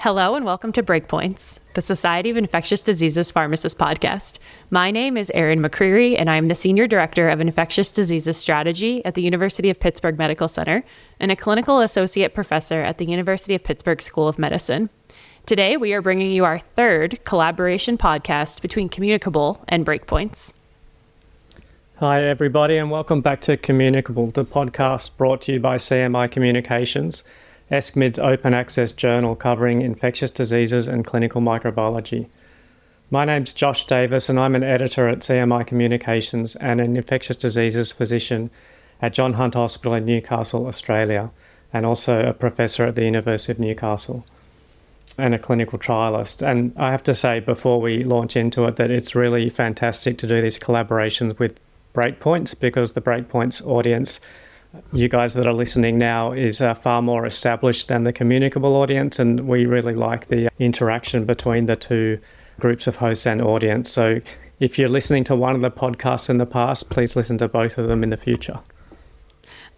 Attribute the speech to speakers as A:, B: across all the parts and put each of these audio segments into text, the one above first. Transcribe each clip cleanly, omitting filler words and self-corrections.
A: Hello and welcome to Breakpoints, the Society of Infectious Diseases Pharmacist podcast. My name is Erin McCreary, and I'm the Senior Director of Infectious Diseases Strategy at the University of Pittsburgh Medical Center and a Clinical Associate Professor at the University of Pittsburgh School of Medicine. Today, we are bringing you our third collaboration podcast between Communicable and Breakpoints.
B: Hi, everybody, and welcome back to Communicable, the podcast brought to you by CMI Communications, ESCMID's open access journal covering infectious diseases and clinical microbiology. My name's Josh Davis, and I'm an editor at CMI Communications and an infectious diseases physician at John Hunt Hospital in Newcastle, Australia, and also a professor at the University of Newcastle and a clinical trialist. And I have to say before we launch into it that it's really fantastic to do these collaborations with Breakpoints, because the Breakpoints audience, you guys that are listening now, is far more established than the Communicable audience, and we really like the interaction between the two groups of hosts and audience. So if you're listening to one of the podcasts in the past, please listen to both of them in the future.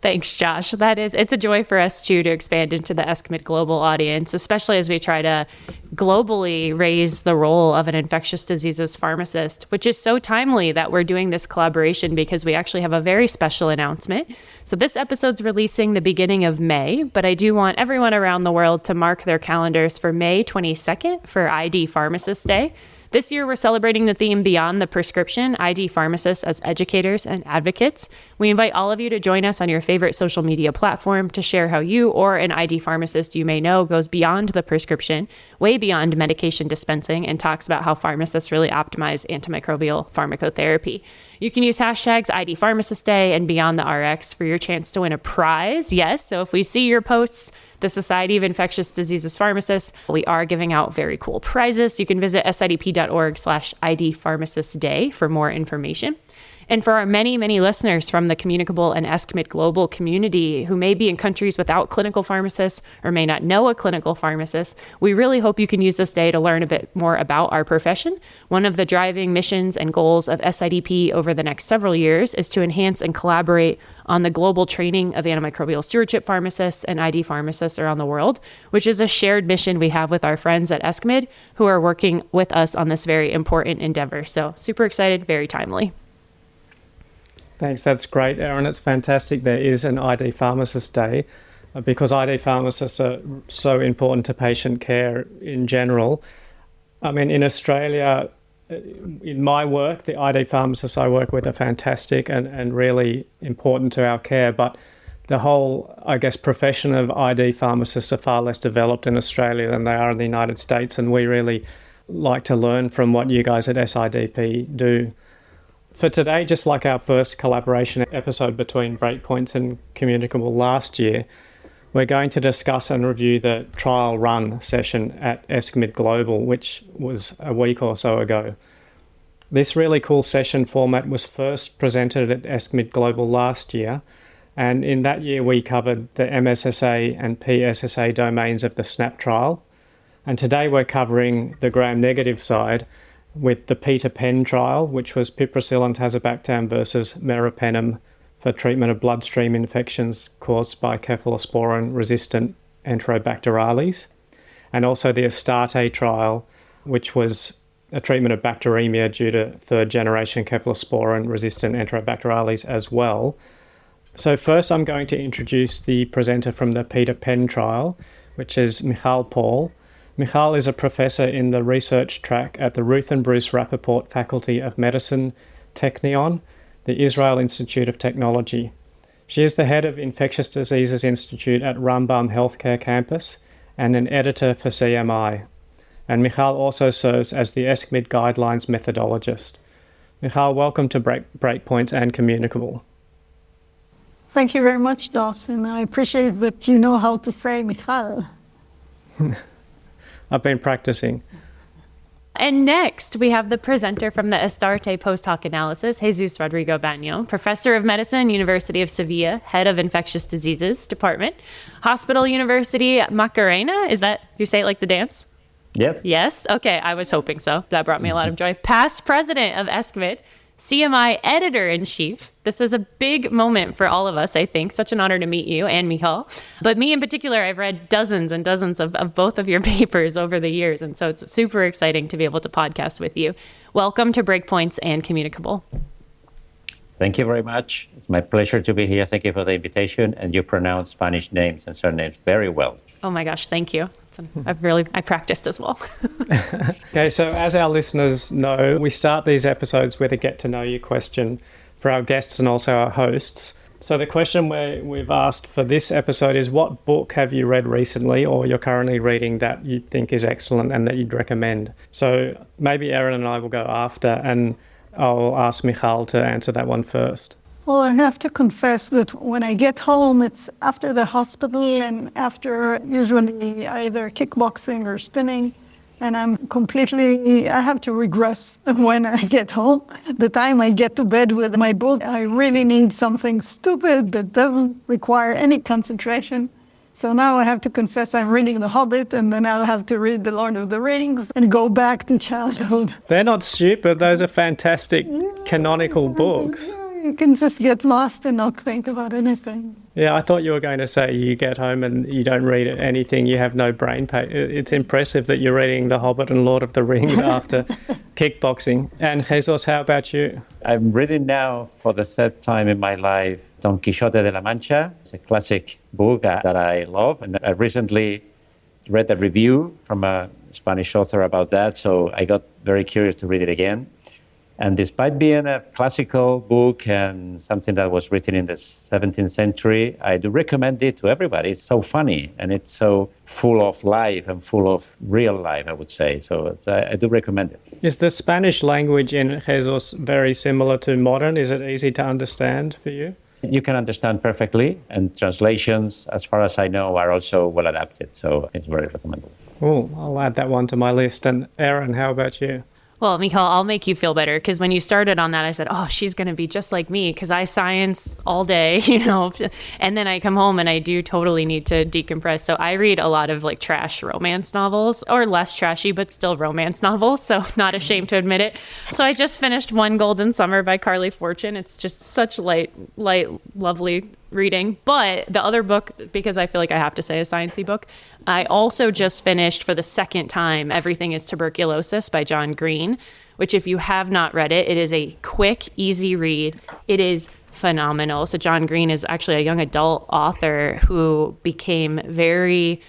A: Thanks, Josh. It's a joy for us too to expand into the ESCMID Global audience, especially as we try to globally raise the role of an infectious diseases pharmacist, which is so timely that we're doing this collaboration because we actually have a very special announcement. So this episode's releasing the beginning of May, but I do want everyone around the world to mark their calendars for May 22nd for ID Pharmacist Day. This year, we're celebrating the theme Beyond the Prescription, ID pharmacists as educators and advocates. We invite all of you to join us on your favorite social media platform to share how you or an ID pharmacist you may know goes beyond the prescription, way beyond medication dispensing, and talks about how pharmacists really optimize antimicrobial pharmacotherapy. You can use hashtags ID Pharmacist Day and Beyond the RX for your chance to win a prize. Yes, so if we see your posts, the Society of Infectious Diseases Pharmacists, we are giving out very cool prizes. You can visit sidp.org/ID Pharmacist Day for more information. And for our many, many listeners from the Communicable and ESCMID Global community who may be in countries without clinical pharmacists or may not know a clinical pharmacist, we really hope you can use this day to learn a bit more about our profession. One of the driving missions and goals of SIDP over the next several years is to enhance and collaborate on the global training of antimicrobial stewardship pharmacists and ID pharmacists around the world, which is a shared mission we have with our friends at ESCMID who are working with us on this very important endeavor. So super excited, very timely.
B: Thanks, that's great, Erin. It's fantastic there is an ID Pharmacist Day because ID pharmacists are so important to patient care in general. I mean, in Australia, in my work, the ID pharmacists I work with are fantastic and really important to our care, but the whole, profession of ID pharmacists are far less developed in Australia than they are in the United States, and we really like to learn from what you guys at SIDP do. For today, just like our first collaboration episode between Breakpoints and Communicable last year, we're going to discuss and review the trial run session at ESCMID Global, which was a week or so ago. This really cool session format was first presented at ESCMID Global last year, and in that year we covered the MSSA and PSSA domains of the SNAP trial, and today we're covering the gram-negative side with the PETA-PEN trial, which was piperacillin tazobactam versus meropenem for treatment of bloodstream infections caused by cephalosporin-resistant Enterobacterales, and also the ASTARTE trial, which was a treatment of bacteremia due to third-generation cephalosporin-resistant Enterobacterales as well. So first I'm going to introduce the presenter from the PETA-PEN trial, which is Mical Paul. Mical is a professor in the research track at the Ruth and Bruce Rappaport Faculty of Medicine, Technion, the Israel Institute of Technology. She is the head of Infectious Diseases Institute at Rambam Health Care Campus and an editor for CMI. And Mical also serves as the ESCMID Guidelines methodologist. Mical, welcome to Breakpoints and Communicable.
C: Thank you very much, Dawson. I appreciate that you know how to say Mical.
B: I've been practicing.
A: And next, we have the presenter from the ASTARTE post-hoc analysis, Jesús Rodríguez Baño, professor of medicine, University of Seville, head of infectious diseases department, Hospital University Macarena. Do you say it like the dance?
D: Yep.
A: Yes? Okay, I was hoping so. That brought me a lot of joy. Past president of ESCMID, CMI editor-in-chief. This is a big moment for all of us, I think. Such an honor to meet you and Mical. But me in particular, I've read dozens and dozens of both of your papers over the years. And so it's super exciting to be able to podcast with you. Welcome to Breakpoints and Communicable.
D: Thank you very much. It's my pleasure to be here. Thank you for the invitation. And you pronounce Spanish names and surnames very well.
A: Oh my gosh, thank you. I practiced as well.
B: Okay, so as our listeners know, we start these episodes with a get to know you question for our guests and also our hosts. So the question we've asked for this episode is, what book have you read recently or you're currently reading that you think is excellent and that you'd recommend? So maybe Erin and I will go after, and I'll ask Mical to answer that one first.
C: Well, I have to confess that when I get home, it's after the hospital and after usually either kickboxing or spinning. And I have to regress when I get home. The time I get to bed with my book, I really need something stupid that doesn't require any concentration. So now I have to confess I'm reading The Hobbit, and then I'll have to read The Lord of the Rings and go back to childhood.
B: They're not stupid. Those are fantastic canonical books.
C: You can just get lost and not think about anything.
B: Yeah, I thought you were going to say you get home and you don't read anything, you have no brain pain. It's impressive that you're reading The Hobbit and Lord of the Rings after kickboxing. And Jesús, how about you?
D: I'm reading now for the third time in my life Don Quixote de la Mancha. It's a classic book that I love. And I recently read a review from a Spanish author about that, so I got very curious to read it again. And despite being a classical book and something that was written in the 17th century, I do recommend it to everybody. It's so funny and it's so full of life and full of real life, I would say. So I do recommend it.
B: Is the Spanish language in Jesús very similar to modern? Is it easy to understand for you?
D: You can understand perfectly, and translations, as far as I know, are also well adapted. So it's very recommendable.
B: Oh, I'll add that one to my list. And Erin, how about you?
A: Well, Mical, I'll make you feel better, because when you started on that, I said, oh, she's going to be just like me, because I science all day, and then I come home and I do totally need to decompress. So I read a lot of like trash romance novels, or less trashy, but still romance novels. So not ashamed to admit it. So I just finished One Golden Summer by Carly Fortune. It's just such light, lovely reading. But the other book, because I feel like I have to say a sciencey book, I also just finished for the second time Everything is Tuberculosis by John Green, which if you have not read it, it is a quick, easy read. It is phenomenal. So John Green is actually a young adult author who became very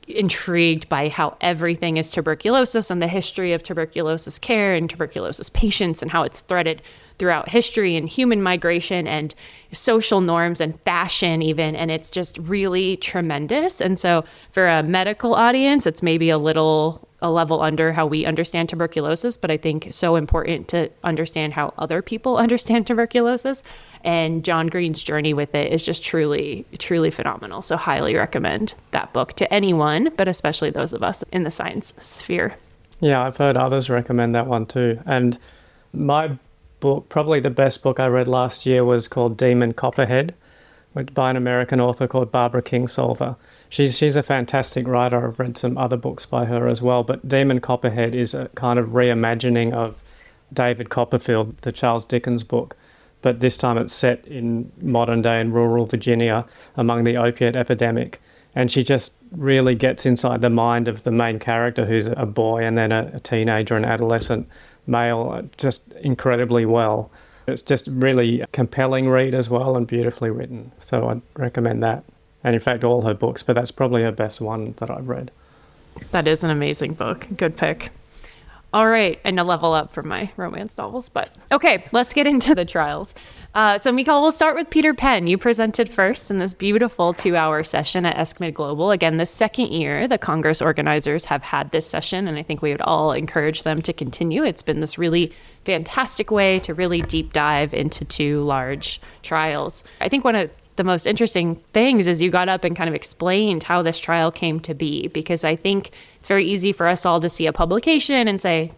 A: intrigued by how everything is tuberculosis and the history of tuberculosis care and tuberculosis patients and how it's threaded throughout history and human migration and social norms and fashion even. And it's just really tremendous. And so for a medical audience, it's maybe a level under how we understand tuberculosis, but I think so important to understand how other people understand tuberculosis. And John Green's journey with it is just truly, truly phenomenal. So highly recommend that book to anyone, but especially those of us in the science sphere.
B: Yeah, I've heard others recommend that one too. And my book, probably the best book I read last year, was called Demon Copperhead, by an American author called Barbara Kingsolver. She's a fantastic writer. I've read some other books by her as well, but Demon Copperhead is a kind of reimagining of David Copperfield, the Charles Dickens book, but this time it's set in modern day in rural Virginia among the opiate epidemic. And she just really gets inside the mind of the main character, who's a boy and then a teenager and adolescent male, just incredibly well. It's just really a compelling read as well and beautifully written. So I'd recommend that. And in fact, all her books, but that's probably her best one that I've read.
A: That is an amazing book. Good pick. All right. And a level up from my romance novels. But okay, let's get into the trials. So Mical, we'll start with Peter Penn. You presented first in this beautiful 2-hour session at ESCMID Global. Again, the second year the Congress organizers have had this session, and I think we would all encourage them to continue. It's been this really fantastic way to really deep dive into 2 large trials. I think one of the most interesting things is you got up and kind of explained how this trial came to be, because I think it's very easy for us all to see a publication and say,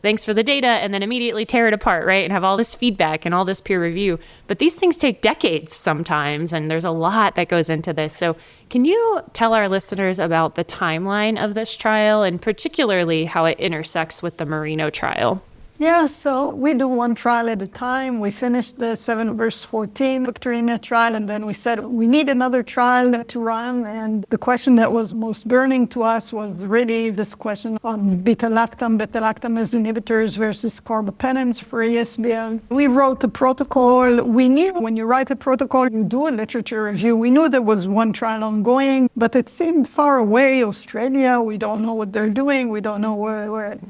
A: thanks for the data, and then immediately tear it apart, right? And have all this feedback and all this peer review. But these things take decades sometimes, and there's a lot that goes into this. So can you tell our listeners about the timeline of this trial and particularly how it intersects with the MERINO trial?
C: Yeah, so we do one trial at a time. We finished the 7/14 bacteremia trial, and then we said we need another trial to run. And the question that was most burning to us was really this question on beta-lactam inhibitors versus carbapenems for ESBL. We wrote a protocol. We knew when you write a protocol, you do a literature review. We knew there was one trial ongoing, but it seemed far away. Australia, we don't know what they're doing. We don't know where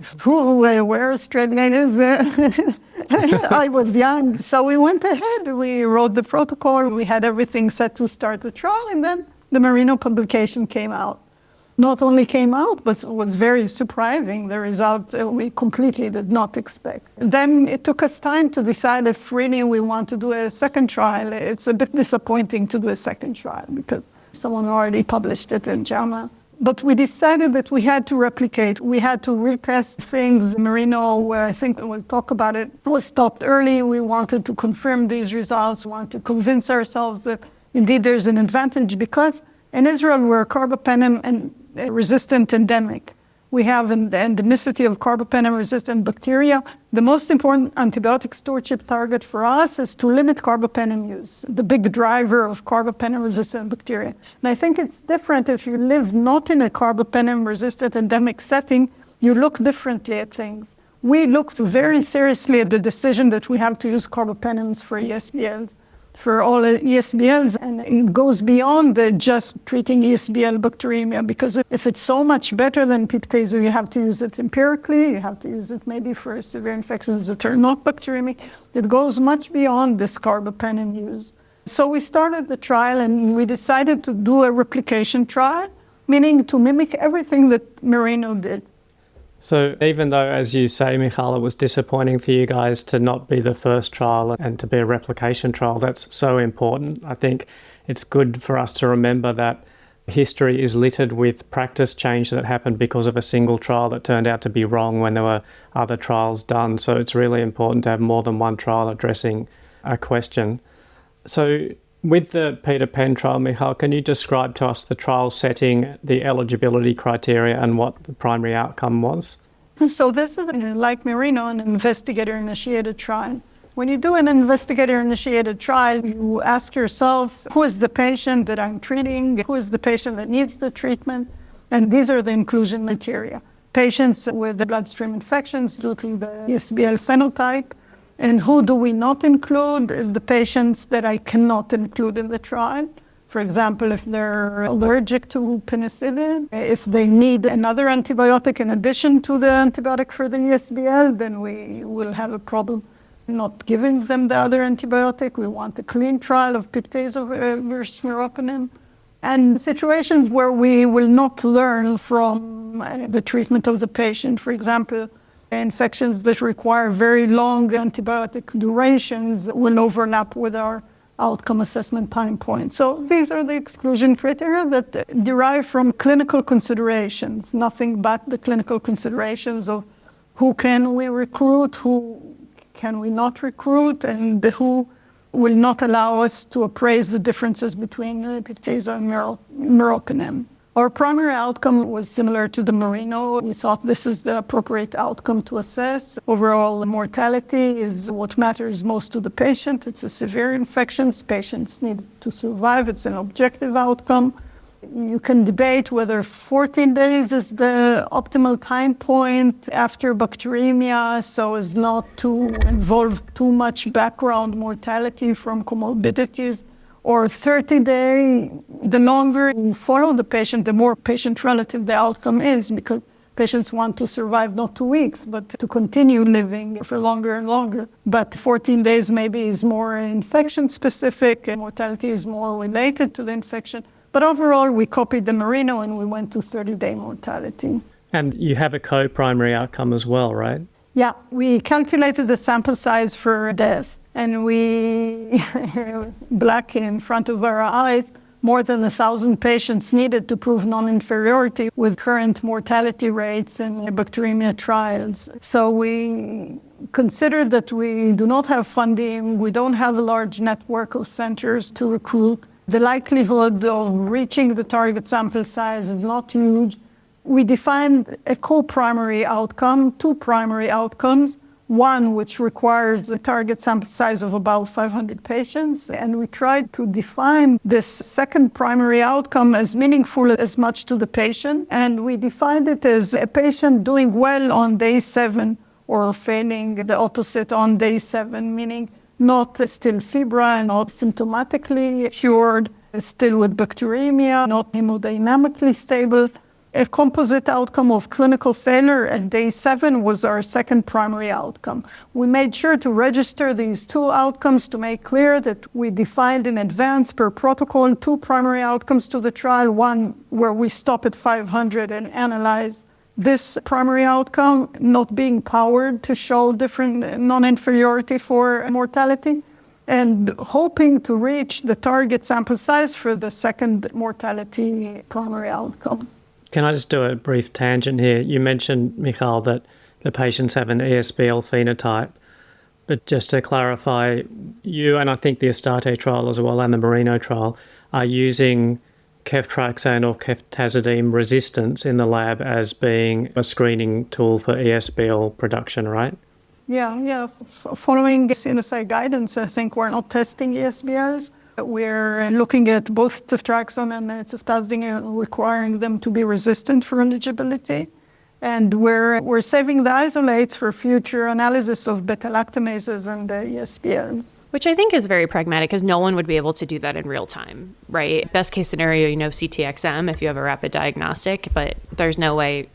C: Australia is. I was young. So we went ahead. We wrote the protocol. We had everything set to start the trial. And then the MERINO publication came out. Not only came out, but was very surprising. The result we completely did not expect. Then it took us time to decide if really we want to do a second trial. It's a bit disappointing to do a second trial because someone already published it in JAMA. But we decided that we had to replicate. We had to retest things. MERINO, I think we'll talk about it, was stopped early. We wanted to confirm these results. We wanted to convince ourselves that indeed there's an advantage because in Israel we're carbapenem and resistant endemic. We have the endemicity of carbapenem-resistant bacteria. The most important antibiotic stewardship target for us is to limit carbapenem use, the big driver of carbapenem-resistant bacteria. And I think it's different if you live not in a carbapenem-resistant endemic setting, you look differently at things. We looked very seriously at the decision that we have to use carbapenems for ESBLs, for all ESBLs, and it goes beyond just treating ESBL bacteremia, because if it's so much better than piptazo, you have to use it empirically, you have to use it maybe for severe infections that are not bacteremic. It goes much beyond this carbapenem use. So we started the trial and we decided to do a replication trial, meaning to mimic everything that MERINO did.
B: So even though, as you say, Mical, it was disappointing for you guys to not be the first trial and to be a replication trial, that's so important. I think it's good for us to remember that history is littered with practice change that happened because of a single trial that turned out to be wrong when there were other trials done. So it's really important to have more than one trial addressing a question. So with the Peter Penn trial, Mical, can you describe to us the trial setting, the eligibility criteria, and what the primary outcome was?
C: So this is, like MERINO, an investigator-initiated trial. When you do an investigator-initiated trial, you ask yourselves, who is the patient that I'm treating? Who is the patient that needs the treatment? And these are the inclusion criteria. Patients with the bloodstream infections due to the ESBL phenotype. And who do we not include? The patients that I cannot include in the trial. For example, if they're allergic to penicillin, if they need another antibiotic in addition to the antibiotic for the ESBL, then we will have a problem not giving them the other antibiotic. We want a clean trial of piptazo versus meropenem. And situations where we will not learn from the treatment of the patient, for example, infections that require very long antibiotic durations will overlap with our outcome assessment time point. So these are the exclusion criteria that derive from clinical considerations, nothing but the clinical considerations of who can we recruit, who can we not recruit, and who will not allow us to appraise the differences between piptazo and meropenem. Our primary outcome was similar to the MERINO. We thought this is the appropriate outcome to assess. Overall mortality is what matters most to the patient. It's a severe infection. Patients need to survive. It's an objective outcome. You can debate whether 14 days is the optimal time point after bacteremia, so as not to involve too much background mortality from comorbidities. Or 30 days, the longer you follow the patient, the more patient-relative the outcome is, because patients want to survive not 2 weeks, but to continue living for longer and longer. But 14 days maybe is more infection-specific, and mortality is more related to the infection. But overall, we copied the MERINO and we went to 30-day mortality. And
B: you have a co-primary outcome as well, right?
C: Yeah, we calculated the sample size for death, and we, black in front of our eyes, more than 1,000 patients needed to prove non-inferiority with current mortality rates in bacteremia trials. So we considered that we do not have funding, we don't have a large network of centers to recruit. The likelihood of reaching the target sample size is not huge. We defined a co-primary outcome, two primary outcomes. one which requires a target sample size of about 500 patients. And we tried to define this second primary outcome as meaningful as much to the patient. And we defined it as a patient doing well on day 7 or failing the opposite on day 7, meaning not still febrile, not symptomatically cured, still with bacteremia, not hemodynamically stable. A composite outcome of clinical failure at day 7 was our second primary outcome. We made sure to register these 2 outcomes to make clear that we defined in advance per protocol 2 primary outcomes to the trial, one where we stop at 500 and analyze this primary outcome, not being powered to show different non-inferiority for mortality, and hoping to reach the target sample size for the second mortality primary outcome.
B: Can I just do a brief tangent here? You mentioned, Mical, that the patients have an ESBL phenotype. But just to clarify, you and I think the ASTARTE trial as well and the MERINO trial are using ceftriaxone or ceftazidime resistance in the lab as being a screening tool for ESBL production, right?
C: Yeah. Following CNSI guidance, I think we're not testing ESBLs. We're looking at both ceftriaxone and ceftazidime, requiring them to be resistant for eligibility. And we're saving the isolates for future analysis of beta-lactamases and the ESBLs.
A: Which I think is very pragmatic because no one would be able to do that in real time, right? Best case scenario, CTXM if you have a rapid diagnostic, but there's no way,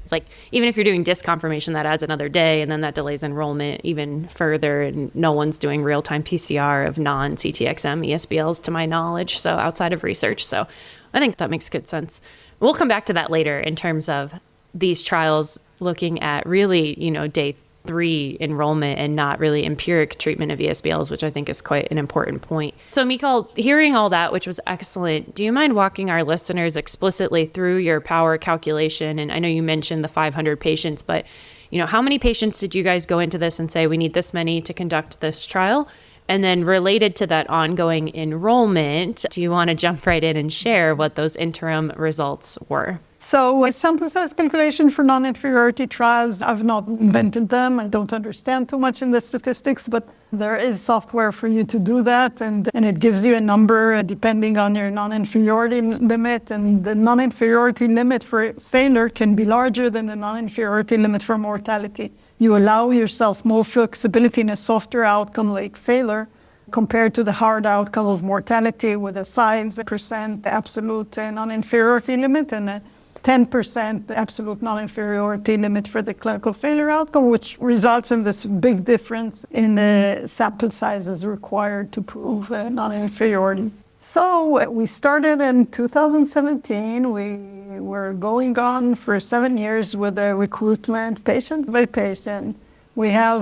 A: even if you're doing disc confirmation, that adds another day and then that delays enrollment even further, and no one's doing real-time PCR of non-CTXM ESBLs to my knowledge, so outside of research. So I think that makes good sense. We'll come back to that later in terms of these trials looking at really, day 3 enrollment and not really empiric treatment of ESBLs, which I think is quite an important point. So Mical, hearing all that, which was excellent, do you mind walking our listeners explicitly through your power calculation? And I know you mentioned the 500 patients, but how many patients did you guys go into this and say, we need this many to conduct this trial? And then related to that ongoing enrollment, do you want to jump right in and share what those interim results were?
C: So sample size calculation for non-inferiority trials, I've not invented them. I don't understand too much in the statistics, but there is software for you to do that. And it gives you a number depending on your non-inferiority limit. And the non-inferiority limit for failure can be larger than the non-inferiority limit for mortality. You allow yourself more flexibility in a softer outcome like failure compared to the hard outcome of mortality with a 5% absolute non-inferiority limit and a 10% absolute non-inferiority limit for the clinical failure outcome, which results in this big difference in the sample sizes required to prove non-inferiority. So we started in 2017. We were going on for 7 years with the recruitment, patient by patient. We are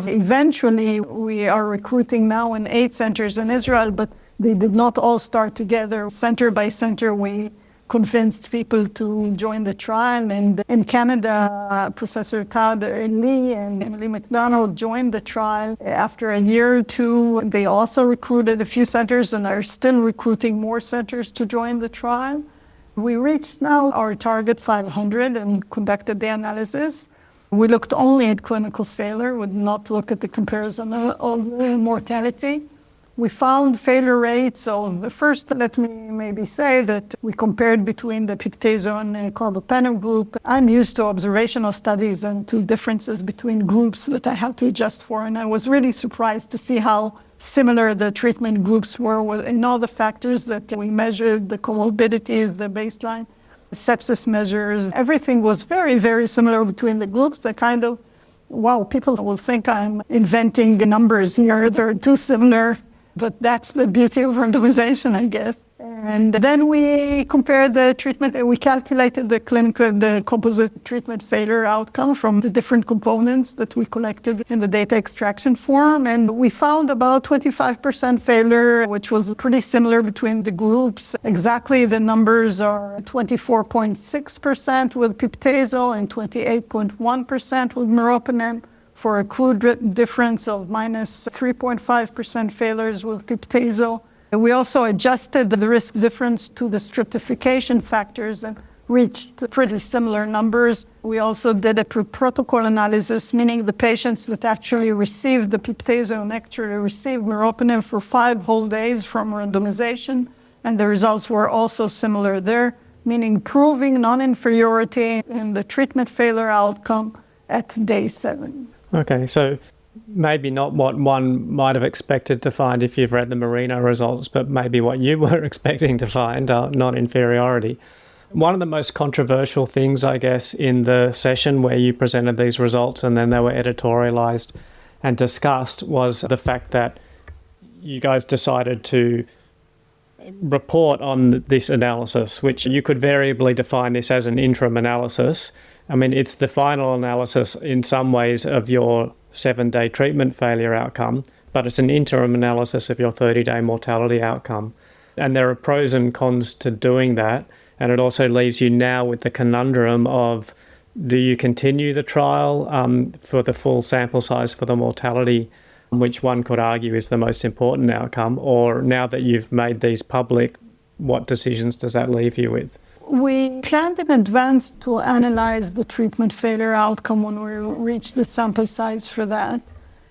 C: recruiting now in 8 centers in Israel, but they did not all start together. Center by center, we convinced people to join the trial. And in Canada, Professor Todd Lee and Emily McDonald joined the trial. After a year or 2, they also recruited a few centers and are still recruiting more centers to join the trial. We reached now our target 500 and conducted the analysis. We looked only at clinical failure, would not look at the comparison of mortality. We found failure rates. So first, let me maybe say that we compared between the Pictazo and carbapenem group. I'm used to observational studies and to differences between groups that I have to adjust for. And I was really surprised to see how similar the treatment groups were in all the factors that we measured, the comorbidities, the baseline, sepsis measures. Everything was very, very similar between the groups. Wow, people will think I'm inventing the numbers here. They're too similar. But that's the beauty of randomization, I guess. And then we compared the treatment, we calculated the composite treatment failure outcome from the different components that we collected in the data extraction form. And we found about 25% failure, which was pretty similar between the groups. Exactly the numbers are 24.6% with Pictazo and 28.1% with meropenem, for a crude difference of minus 3.5% failures with Pictazo. We also adjusted the risk difference to the stratification factors, and reached pretty similar numbers. We also did a pre-protocol analysis, meaning the patients that actually received the piptazo and actually received meropenem for 5 whole days from randomization, and the results were also similar there, meaning proving non-inferiority in the treatment failure outcome at day 7.
B: Okay, so maybe not what one might have expected to find if you've read the MERINO results, but maybe what you were expecting to find, non-inferiority. One of the most controversial things, I guess, in the session where you presented these results and then they were editorialized and discussed was the fact that you guys decided to report on this analysis, which you could variably define this as an interim analysis. I mean, it's the final analysis in some ways of your 7-day treatment failure outcome, but it's an interim analysis of your 30-day mortality outcome. And there are pros and cons to doing that. And it also leaves you now with the conundrum of, do you continue the trial for the full sample size for the mortality, which one could argue is the most important outcome, or now that you've made these public, what decisions does that leave you with?
C: We planned in advance to analyze the treatment failure outcome when we reach the sample size for that.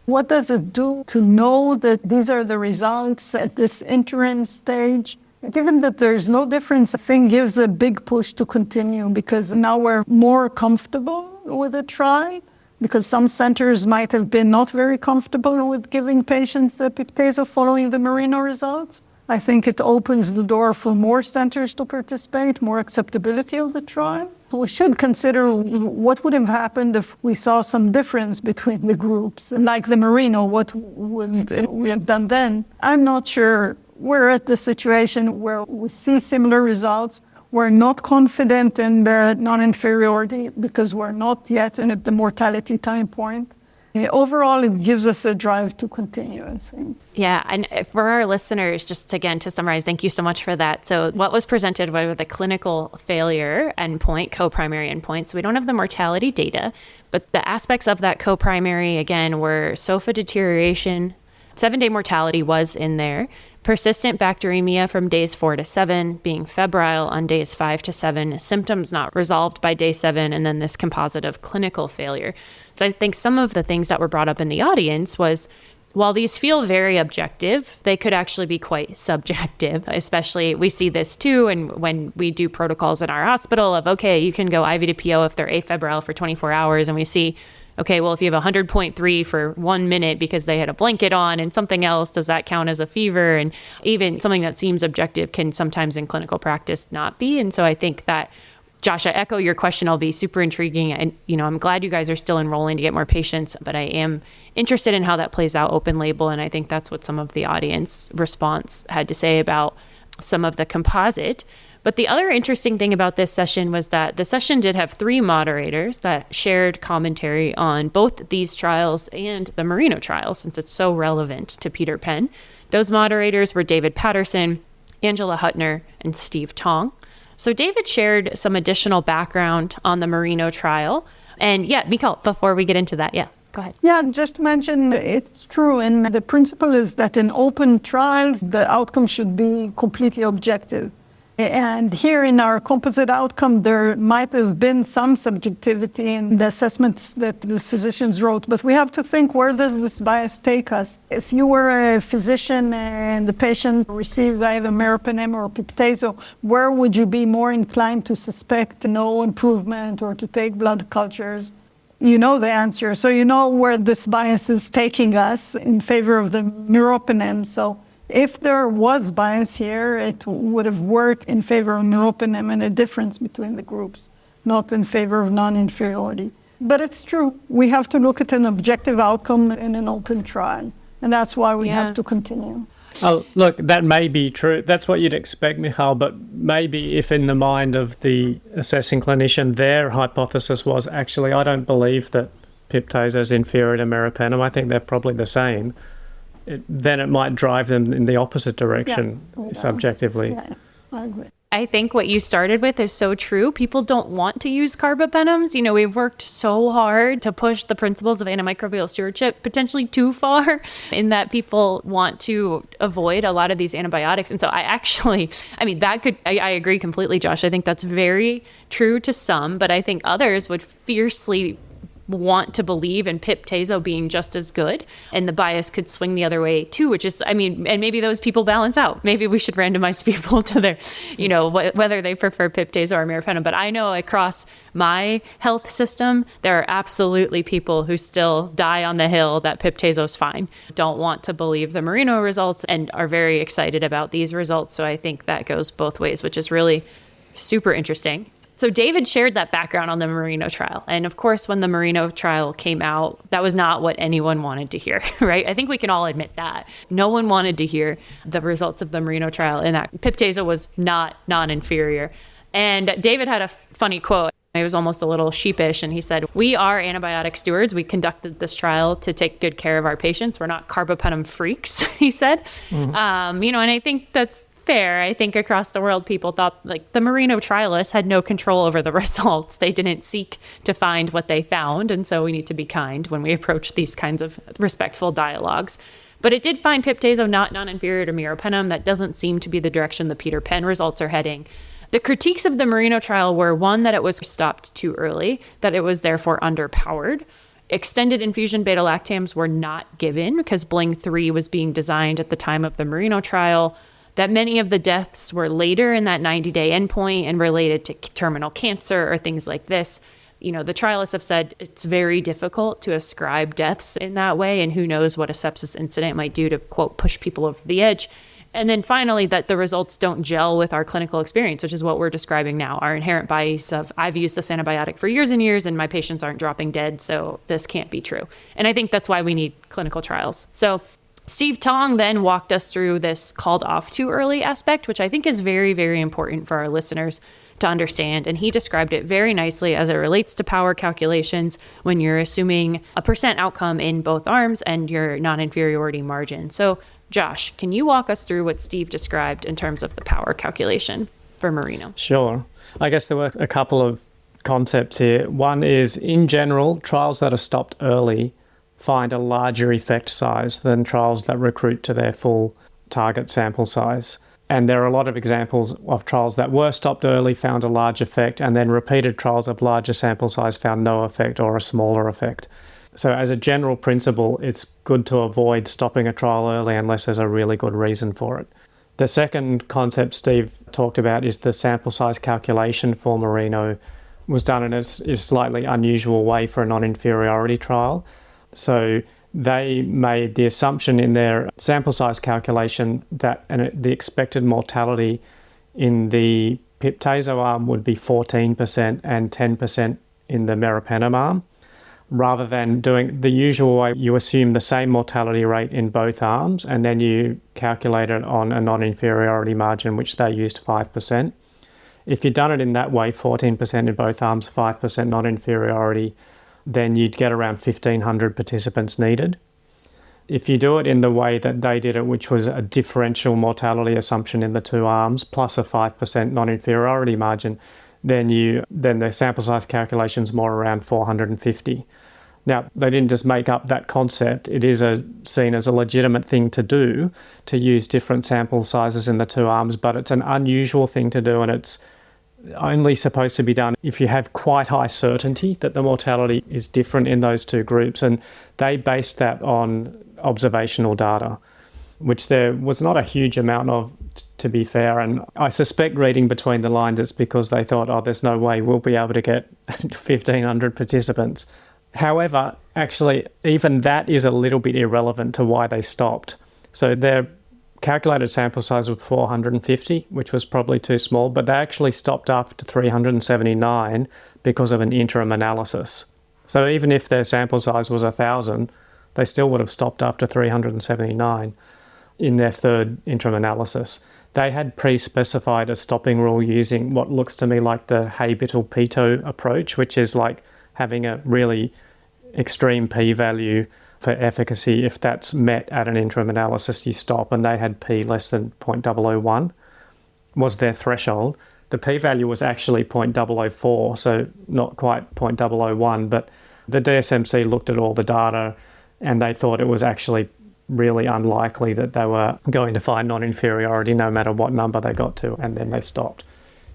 C: What does it do to know that these are the results at this interim stage? Given that there's no difference, I think gives a big push to continue, because now we're more comfortable with the trial, because some centers might have been not very comfortable with giving patients the piptazo following the MERINO results. I think it opens the door for more centers to participate, more acceptability of the trial. We should consider what would have happened if we saw some difference between the groups. Like the MERINO, what would we have done then? I'm not sure. We're at the situation where we see similar results. We're not confident in their non-inferiority because we're not yet at the mortality time point. Overall, it gives us a drive to continue, I think.
A: Yeah, and for our listeners, just again to summarize, thank you so much for that. So what was presented were the clinical failure endpoint, co-primary endpoint. So we don't have the mortality data, but the aspects of that co-primary, again, were SOFA deterioration, 7-day mortality was in there, persistent bacteremia from days 4 to 7, being febrile on days 5 to 7, symptoms not resolved by day 7, and then this composite of clinical failure. So I think some of the things that were brought up in the audience was, while these feel very objective, they could actually be quite subjective, especially we see this too. And when we do protocols in our hospital of, okay, you can go IV to PO if they're afebrile for 24 hours. And we see, okay, well, if you have 100.3 for 1 minute because they had a blanket on and something else, does that count as a fever? And even something that seems objective can sometimes in clinical practice not be. And so I think that, Josh, I echo your question. I'll be super intriguing. And, I'm glad you guys are still enrolling to get more patients, but I am interested in how that plays out open label. And I think that's what some of the audience response had to say about some of the composite. But the other interesting thing about this session was that the session did have 3 moderators that shared commentary on both these trials and the MERINO trial, since it's so relevant to Peter Penn. Those moderators were David Patterson, Angela Huttner, and Steve Tong. So David shared some additional background on the MERINO trial. And yeah, Mical, before we get into that, go ahead.
C: Yeah, just to mention, it's true. And the principle is that in open trials, the outcome should be completely objective. And here in our composite outcome, there might have been some subjectivity in the assessments that the physicians wrote, but we have to think, where does this bias take us? If you were a physician and the patient received either meropenem or piptazo, where would you be more inclined to suspect no improvement or to take blood cultures? You know the answer, so you know where this bias is taking us in favor of the meropenem. So if there was bias here, it would have worked in favor of meropenem and a difference between the groups, not in favor of non-inferiority. But it's true. We have to look at an objective outcome in an open trial, and that's why we have to continue.
B: Oh, look, that may be true. That's what you'd expect, Mical, but maybe if in the mind of the assessing clinician, their hypothesis was, actually, I don't believe that piptazo is inferior to meropenem. I think they're probably the same. Then it might drive them in the opposite direction, subjectively.
C: Yeah, I agree.
A: I think what you started with is so true. People don't want to use carbapenems. You know, we've worked so hard to push the principles of antimicrobial stewardship potentially too far in that people want to avoid a lot of these antibiotics. And so I agree completely, Josh. I think that's very true to some, but I think others would fiercely want to believe in pip/tazo being just as good, and the bias could swing the other way too, which is, and maybe those people balance out. Maybe we should randomize people to their, whether they prefer pip/tazo or meropenem. But I know across my health system, there are absolutely people who still die on the hill that pip/tazo is fine, don't want to believe the MERINO results, and are very excited about these results. So I think that goes both ways, which is really super interesting. So David shared that background on the MERINO trial. And of course, when the MERINO trial came out, that was not what anyone wanted to hear, right? I think we can all admit that. No one wanted to hear the results of the MERINO trial, and that pip/tazo was not non-inferior. And David had a funny quote. He was almost a little sheepish, and he said, "We are antibiotic stewards. We conducted this trial to take good care of our patients. We're not carbapenem freaks," he said. And I think that's fair. I think across the world, people thought like the MERINO trialists had no control over the results. They didn't seek to find what they found. And so we need to be kind when we approach these kinds of respectful dialogues. But it did find pip/tazo not non-inferior to meropenem. That doesn't seem to be the direction the Peter Penn results are heading. The critiques of the MERINO trial were, one, that it was stopped too early, that it was therefore underpowered. Extended infusion beta-lactams were not given because Bling-3 was being designed at the time of the MERINO trial, that many of the deaths were later in that 90-day endpoint and related to terminal cancer or things like this. The trialists have said it's very difficult to ascribe deaths in that way, and who knows what a sepsis incident might do to, quote, push people over the edge. And then finally, that the results don't gel with our clinical experience, which is what we're describing now. Our inherent bias of, I've used this antibiotic for years and years and my patients aren't dropping dead, so this can't be true. And I think that's why we need clinical trials. So Steve Tong then walked us through this called off too early aspect, which I think is very, very important for our listeners to understand. And he described it very nicely as it relates to power calculations when you're assuming a % outcome in both arms and your non-inferiority margin. So Josh, can you walk us through what Steve described in terms of the power calculation for MERINO?
B: Sure. I guess there were a couple of concepts here. One is, in general, trials that are stopped early find a larger effect size than trials that recruit to their full target sample size. And there are a lot of examples of trials that were stopped early, found a large effect, and then repeated trials of larger sample size found no effect or a smaller effect. So as a general principle, it's good to avoid stopping a trial early unless there's a really good reason for it. The second concept Steve talked about is the sample size calculation for MERINO was done in a slightly unusual way for a non-inferiority trial. So they made the assumption in their sample size calculation that the expected mortality in the pip/tazo arm would be 14% and 10% in the meropenem arm, rather than doing the usual way. You assume the same mortality rate in both arms, and then you calculate it on a non-inferiority margin, which they used 5%. If you'd done it in that way, 14% in both arms, 5% non-inferiority, then you'd get around 1,500 participants needed. If you do it in the way that they did it, which was a differential mortality assumption in the two arms, plus a 5% non-inferiority margin, then the sample size calculation's more around 450. Now, they didn't just make up that concept. It is seen as a legitimate thing to do, to use different sample sizes in the two arms, but it's an unusual thing to do, and it's only supposed to be done if you have quite high certainty that the mortality is different in those two groups. And they based that on observational data, which there was not a huge amount of, to be fair. And I suspect, reading between the lines, it's because they thought, there's no way we'll be able to get 1,500 participants. However, actually, even that is a little bit irrelevant to why they stopped. So their calculated sample size was 450, which was probably too small, but they actually stopped after 379 because of an interim analysis. So even if their sample size was 1,000, they still would have stopped after 379 in their third interim analysis. They had pre-specified a stopping rule using what looks to me like the Habital-Peto approach, which is like having a really extreme p-value for efficacy. If that's met at an interim analysis, you stop, and they had p less than 0.001. was their threshold. The p-value was actually 0.004, so not quite 0.001, but the DSMC looked at all the data and they thought it was actually really unlikely that they were going to find non-inferiority no matter what number they got to, and then they stopped.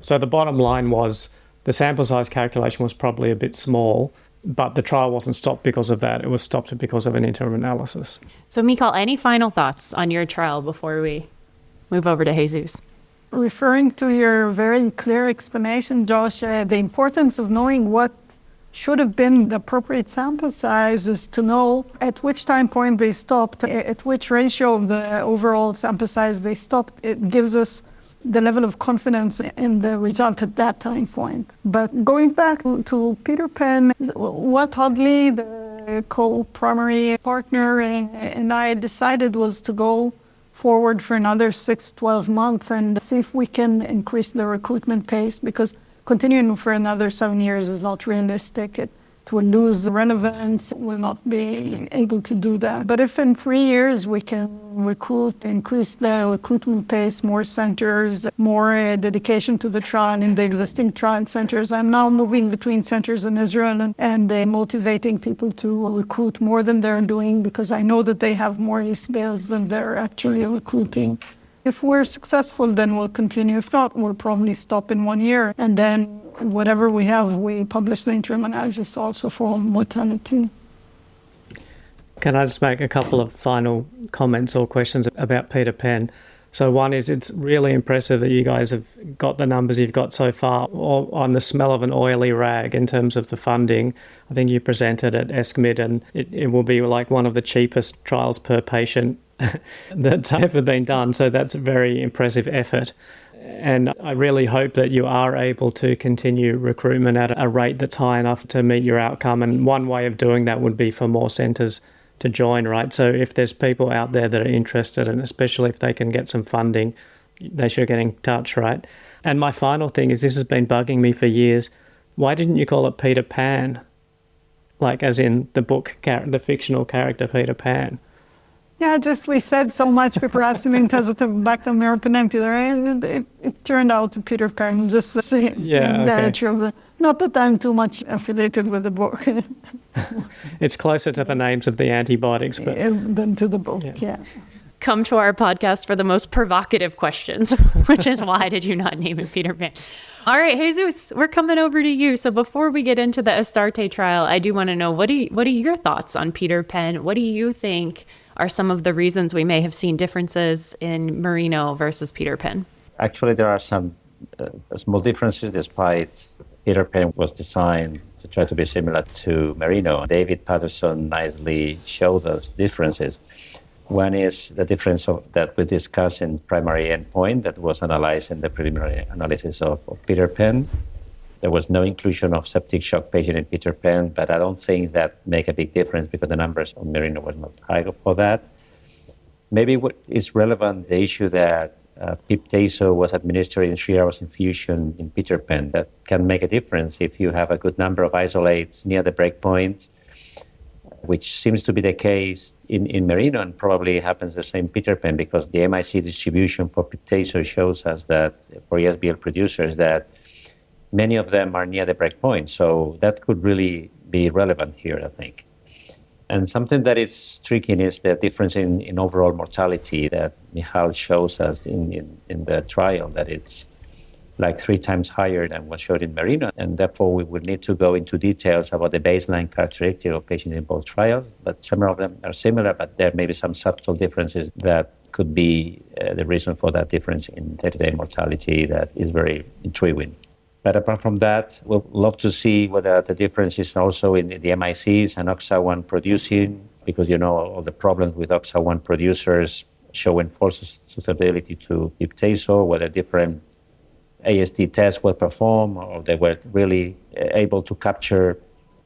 B: So the bottom line was the sample size calculation was probably a bit small, but the trial wasn't stopped because of that. It was stopped because of an interim analysis.
A: So, Mical, any final thoughts on your trial before we move over to Jesus?
C: Referring to your very clear explanation, Josh, the importance of knowing what should have been the appropriate sample size is to know at which time point they stopped, at which ratio of the overall sample size they stopped. It gives us the level of confidence in the result at that time point. But going back to Peter Pan, what Hadley, the co-primary partner, and I decided was to go forward for another 6-12 months and see if we can increase the recruitment pace, because continuing for another 7 years is not realistic. It will lose relevance, we'll not be able to do that. But if in 3 years we can increase the recruitment pace, more centers, more dedication to the trial in the existing trial centers. I'm now moving between centers in Israel and motivating people to recruit more than they're doing, because I know that they have more ESBLs than they're actually recruiting. If we're successful, then we'll continue. If not, we'll probably stop in 1 year. And then whatever we have, we publish the interim analysis also for mortality.
B: Can I just make a couple of final comments or questions about Peter Pan? So one is, it's really impressive that you guys have got the numbers you've got so far on the smell of an oily rag in terms of the funding. I think you presented at ESCMID, and it will be like one of the cheapest trials per patient that's ever been done. So that's a very impressive effort. And I really hope that you are able to continue recruitment at a rate that's high enough to meet your outcome. And one way of doing that would be for more centres to join, right? So if there's people out there that are interested, and especially if they can get some funding, they should get in touch, right? And my final thing is, this has been bugging me for years. Why didn't you call it Peter Pan? Like as in the book, the fictional character Peter Pan.
C: Yeah, just we said so much piperacillin, tazobactam, meropenem, it turned out to Peter Pan, just saying that. Not that I'm too much affiliated with the book.
B: It's closer to the names of the antibiotics
C: than to the book, yeah.
A: Come to our podcast for the most provocative questions, which is why did you not name it Peter Pan? All right, Jesus, we're coming over to you. So before we get into the ASTARTE trial, I do want to know, what are your thoughts on Peter Pan? What do you think are some of the reasons we may have seen differences in MERINO versus Peter Pan?
D: Actually, there are some small differences, despite Peter Pan was designed to try to be similar to MERINO. David Patterson nicely showed those differences. One is the difference that we discussed in primary endpoint that was analyzed in the preliminary analysis of Peter Pan. There was no inclusion of septic shock patient in Peter Pan, but I don't think that make a big difference because the numbers on MERINO was not high for that. Maybe what is relevant, the issue that pip/tazo was administered in 3 hours infusion in Peter Pan. That can make a difference if you have a good number of isolates near the breakpoint, which seems to be the case in MERINO, and probably happens the same Peter Pan, because the MIC distribution for pip/tazo shows us that for ESBL producers that many of them are near the breakpoint. So that could really be relevant here, I think. And something that is tricky is the difference in overall mortality that Mical shows us in the trial, that it's like 3 times higher than what showed in MERINO. And therefore, we would need to go into details about the baseline characteristic of patients in both trials. But some of them are similar, but there may be some subtle differences that could be the reason for that difference in day-to-day mortality that is very intriguing. But apart from that, we'd love to see whether the difference is also in the MICs and OXA1 producing, because you know all the problems with OXA1 producers showing false susceptibility to pip/tazo, whether different AST tests were performed or they were really able to capture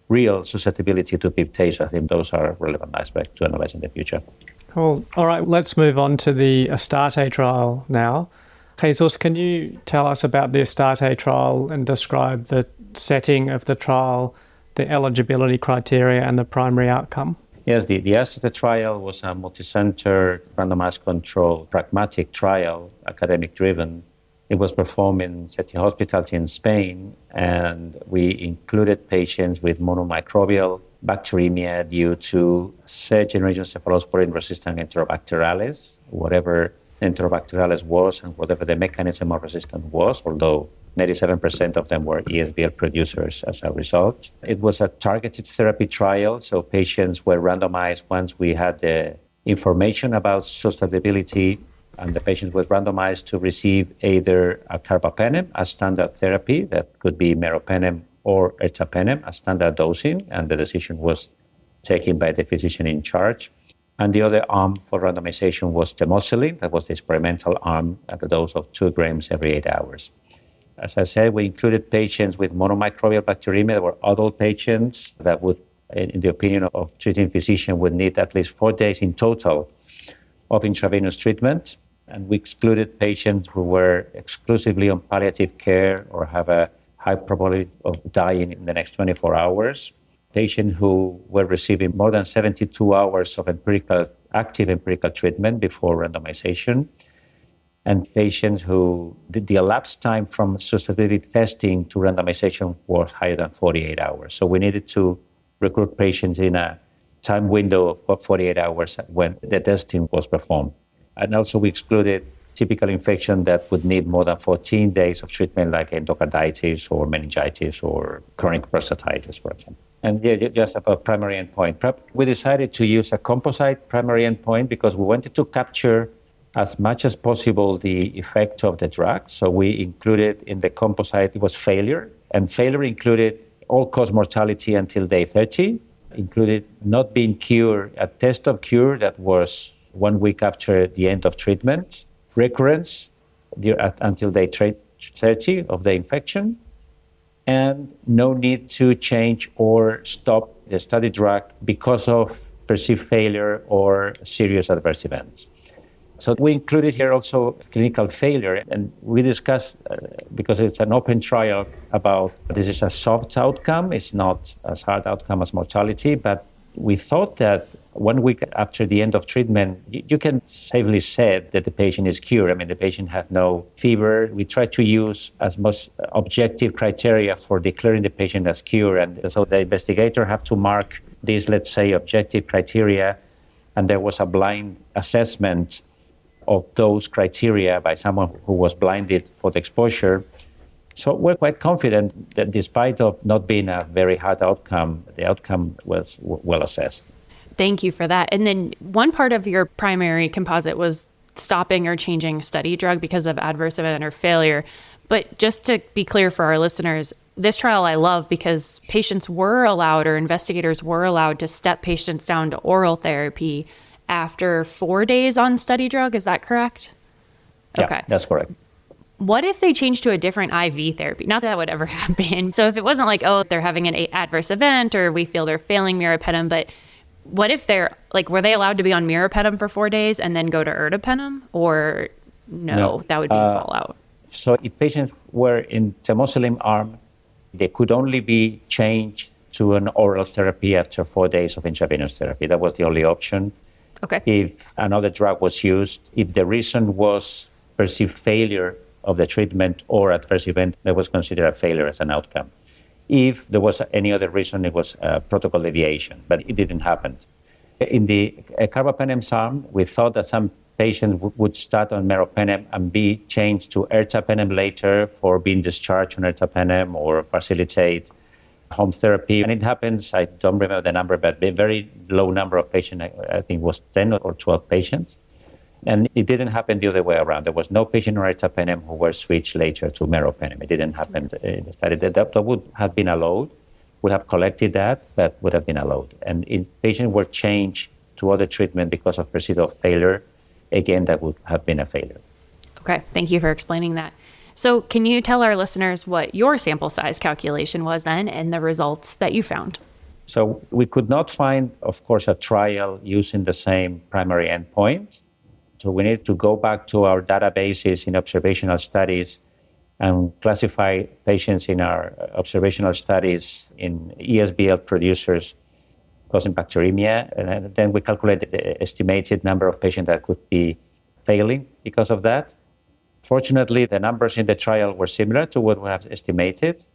D: real susceptibility to pip/tazo. I think those are relevant aspects to analyze in the future.
B: Cool. All right, let's move on to the ASTARTE trial now. Jesus, can you tell us about the ASTARTE trial and describe the setting of the trial, the eligibility criteria, and the primary outcome?
D: Yes, the ASTARTE trial was a multi-center, randomized control, pragmatic trial, academic-driven, It was performed in City Hospital in Spain, and we included patients with monomicrobial bacteremia due to third-generation cephalosporin-resistant Enterobacterales, whatever Enterobacterales was and whatever the mechanism of resistance was, although 97% of them were ESBL producers as a result. It was a targeted therapy trial, so patients were randomized once we had the information about susceptibility, and the patient was randomized to receive either a carbapenem, a standard therapy that could be meropenem or ertapenem, a standard dosing, and the decision was taken by the physician in charge. And the other arm for randomization was temocillin, that was the experimental arm at a dose of 2 grams every 8 hours. As I said, we included patients with monomicrobial bacteremia. There were adult patients that would, in the opinion of treating physician, would need at least 4 days in total of intravenous treatment. And we excluded patients who were exclusively on palliative care or have a high probability of dying in the next 24 hours. Patients who were receiving more than 72 hours of active empirical treatment before randomization. And patients who the elapsed time from susceptibility testing to randomization was higher than 48 hours. So we needed to recruit patients in a time window of 48 hours when the testing was performed. And also we excluded typical infection that would need more than 14 days of treatment, like endocarditis or meningitis or chronic prostatitis, for example. And just about primary endpoint. We decided to use a composite primary endpoint because we wanted to capture as much as possible the effect of the drug. So we included in the composite, it was failure. And failure included all-cause mortality until day 30, included not being cured, a test of cure that was 1 week after the end of treatment, recurrence until day 30 of the infection, and no need to change or stop the study drug because of perceived failure or serious adverse events. So we included here also clinical failure, and we discussed, because it's an open trial, about this is a soft outcome, it's not as hard outcome as mortality, but we thought that 1 week after the end of treatment, you can safely say that the patient is cured. I mean, the patient had no fever. We tried to use as most objective criteria for declaring the patient as cured. And so the investigator had to mark these, let's say, objective criteria. And there was a blind assessment of those criteria by someone who was blinded for the exposure. So we're quite confident that despite of not being a very hard outcome, the outcome was well assessed.
A: Thank you for that. And then one part of your primary composite was stopping or changing study drug because of adverse event or failure. But just to be clear for our listeners, this trial I love because patients were allowed, or investigators were allowed, to step patients down to oral therapy after 4 days on study drug. Is that correct?
D: Yeah,
A: okay,
D: that's correct.
A: What if they change to a different IV therapy? Not that would ever happen. So if it wasn't like, oh, they're having an adverse event or we feel they're failing meropenem, but what if they're like, were they allowed to be on meropenem for 4 days and then go to ertapenem, or no, that would be fallout?
D: So if patients were in temocillin arm, they could only be changed to an oral therapy after 4 days of intravenous therapy. That was the only option.
A: Okay.
D: If another drug was used, if the reason was perceived failure of the treatment or adverse event, that was considered a failure as an outcome. If there was any other reason, it was a protocol deviation, but it didn't happen. In the carbapenems arm, we thought that some patients would start on meropenem and be changed to ertapenem later for being discharged on ertapenem or facilitate home therapy. And it happens, I don't remember the number, but a very low number of patients, I think it was 10 or 12 patients. And it didn't happen the other way around. There was no patient on ertapenem who were switched later to meropenem. It didn't happen in the study. That would have been allowed. Would have collected that, but would have been allowed. And if patients were changed to other treatment because of perceived failure, again, that would have been a failure.
A: Okay, thank you for explaining that. So can you tell our listeners what your sample size calculation was then and the results that you found?
D: So we could not find, of course, a trial using the same primary endpoint. So we need to go back to our databases in observational studies and classify patients in our observational studies in ESBL producers causing bacteremia. And then we calculate the estimated number of patients that could be failing because of that. Fortunately, the numbers in the trial were similar to what we have estimated.